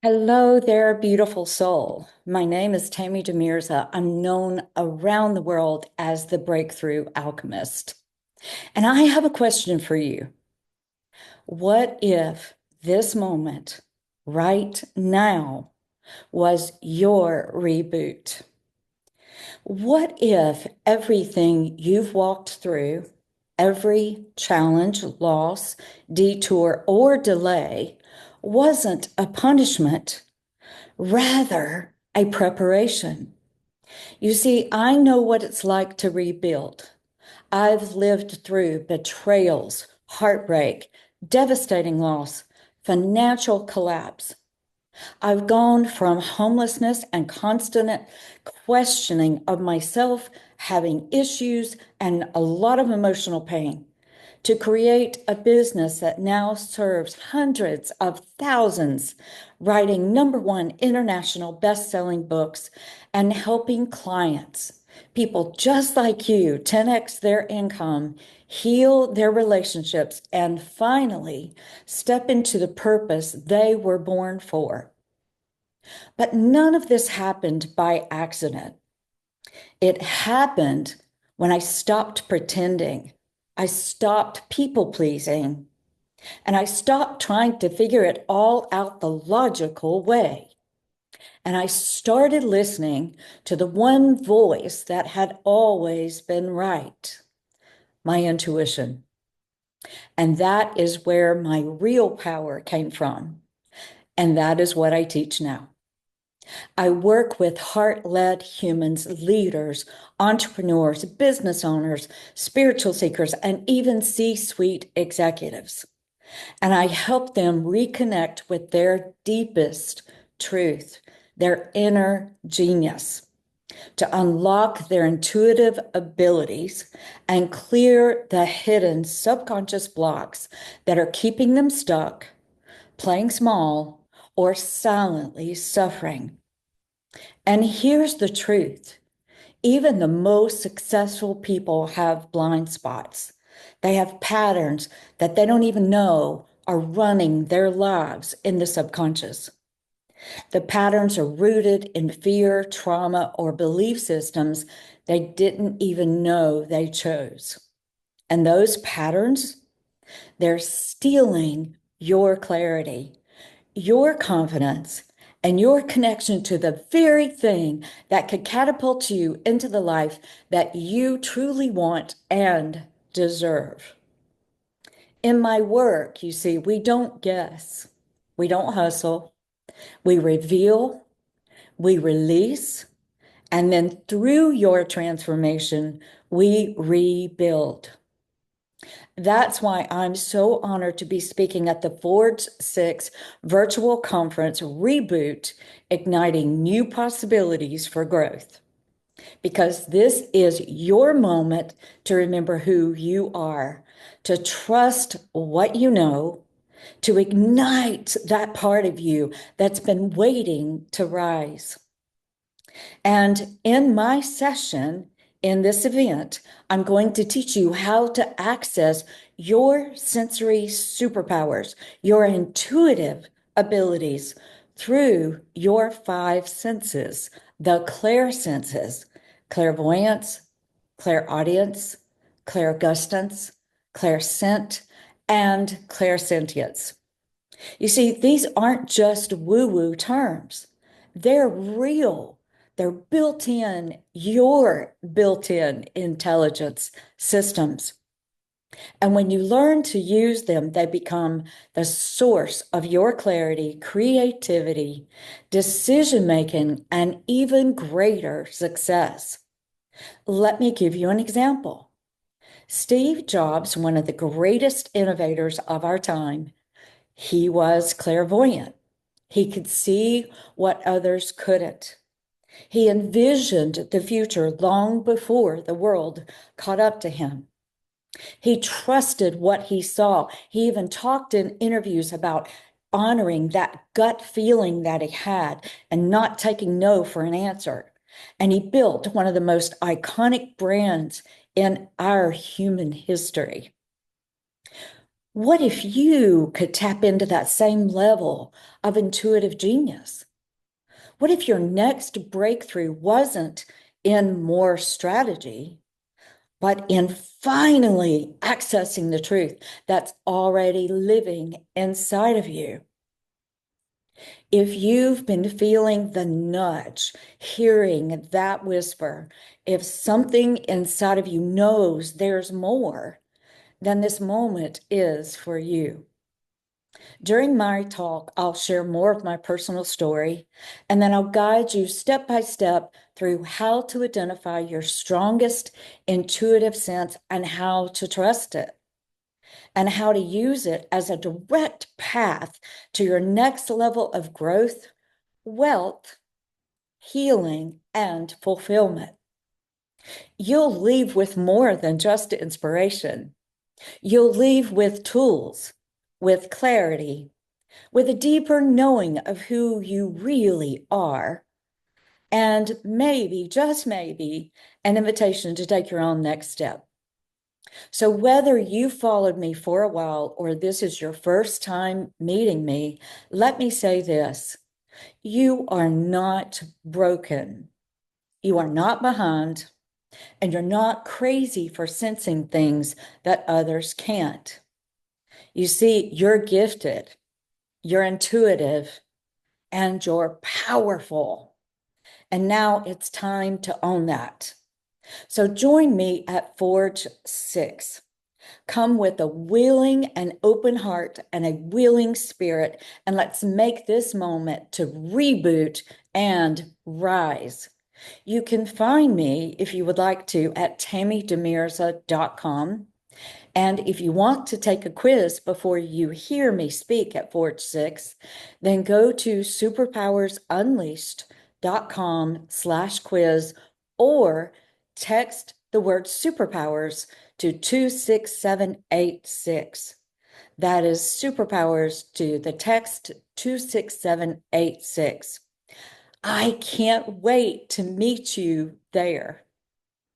Hello there, beautiful soul. My name is Tammy Demirza. I'm known around the world as the Breakthrough Alchemist. And I have a question for you. What if this moment, right now, was your reboot? What if everything you've walked through, every challenge, loss, detour, or delay, wasn't a punishment? Rather, a preparation. You see, I know what it's like to rebuild. I've lived through betrayals, heartbreak, devastating loss, financial collapse. I've gone from homelessness and constant questioning of myself, having issues, and a lot of emotional pain to create a business that now serves hundreds of thousands, writing #1 international best-selling books and helping clients, people just like you, 10x their income, heal their relationships, and finally step into the purpose they were born for. But none of this happened by accident. It happened when I stopped pretending. I stopped people pleasing, and I stopped trying to figure it all out the logical way. And I started listening to the one voice that had always been right, my intuition. And that is where my real power came from. And that is what I teach now. I work with heart-led humans, leaders, entrepreneurs, business owners, spiritual seekers, and even C-suite executives. And I help them reconnect with their deepest truth, their inner genius, to unlock their intuitive abilities and clear the hidden subconscious blocks that are keeping them stuck, playing small, or silently suffering. And here's the truth. Even the most successful people have blind spots. They have patterns that they don't even know are running their lives in the subconscious. The patterns are rooted in fear, trauma, or belief systems they didn't even know they chose. And those patterns, they're stealing your clarity, your confidence, and your connection to the very thing that could catapult you into the life that you truly want and deserve. In my work, you see, we don't guess, we don't hustle, we reveal, we release, and then through your transformation, we rebuild. That's why I'm so honored to be speaking at the Forge 6 virtual conference Reboot, Igniting New Possibilities for Growth. Because this is your moment to remember who you are, to trust what you know, to ignite that part of you that's been waiting to rise. And in my session, in this event, I'm going to teach you how to access your sensory superpowers, your intuitive abilities through your five senses, the clair senses, clairvoyance, clairaudience, clairgustance, clairscent, and clairsentience. You see, these aren't just woo-woo terms. They're real. They're built in, your built-in intelligence systems. And when you learn to use them, they become the source of your clarity, creativity, decision-making, and even greater success. Let me give you an example. Steve Jobs, one of the greatest innovators of our time, he was clairvoyant. He could see what others couldn't. He envisioned the future long before the world caught up to him. He trusted what he saw. He even talked in interviews about honoring that gut feeling that he had and not taking no for an answer. And he built one of the most iconic brands in our human history. What if you could tap into that same level of intuitive genius? What if your next breakthrough wasn't in more strategy, but in finally accessing the truth that's already living inside of you? If you've been feeling the nudge, hearing that whisper, if something inside of you knows there's more, then this moment is for you. During my talk, I'll share more of my personal story, and then I'll guide you step by step through how to identify your strongest intuitive sense and how to trust it, and how to use it as a direct path to your next level of growth, wealth, healing, and fulfillment. You'll leave with more than just inspiration. You'll leave with tools, with clarity, with a deeper knowing of who you really are, and maybe, just maybe, an invitation to take your own next step. So, whether you followed me for a while or this is your first time meeting me, let me say this: you are not broken, you are not behind, and you're not crazy for sensing things that others can't. You see, you're gifted, you're intuitive, and you're powerful. And now it's time to own that. So join me at Forge 6. Come with a willing and open heart and a willing spirit, and let's make this moment to reboot and rise. You can find me, if you would like to, at tammydemirza.com. And if you want to take a quiz before you hear me speak at Forge 6, then go to superpowersunleashed.com/quiz or text the word superpowers to 26786. That is superpowers to the text 26786. I can't wait to meet you there.